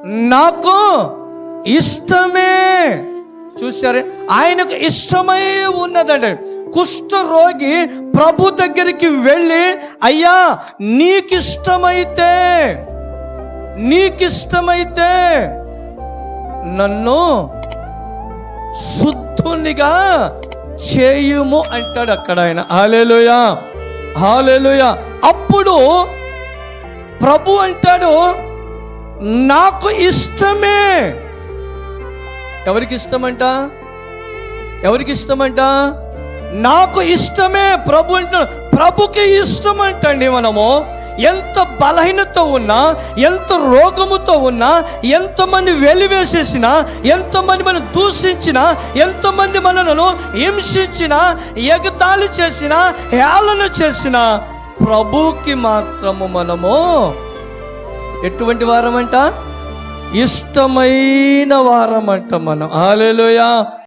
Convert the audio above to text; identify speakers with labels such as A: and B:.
A: నాకు ఇష్టమే. చూసారే, ఆయనకు ఇష్టమై ఉన్నదండి. కుష్ఠరోగి ప్రభు దగ్గరికి వెళ్ళి, అయ్యా నీకిష్టమైతే నన్ను శుద్ధునిగా చేయుము అంటాడు అక్కడ ఆయన. హల్లెలూయా, హల్లెలూయా. అప్పుడు ప్రభు అంటాడు, నాకు ఇష్టమే. ఎవరికి ఇష్టమంట? నాకు ఇష్టమే. ప్రభు అంటాడు, ప్రభుకి ఇష్టమంటండి. మనము ఎంత బలహీనత ఉన్నా, ఎంత రోగముతో ఉన్నా, ఎంతమంది వెలివేసేసినా, ఎంతమంది మనం దూషించినా, ఎంతమంది మనలను హింసించినా, ఎగతాళి చేసినా, హేళన చేసినా, ప్రభుకి మాత్రము మనము ఎటువంటి వారమంట? ఇష్టమైన వారమంట మనం. హల్లెలూయా.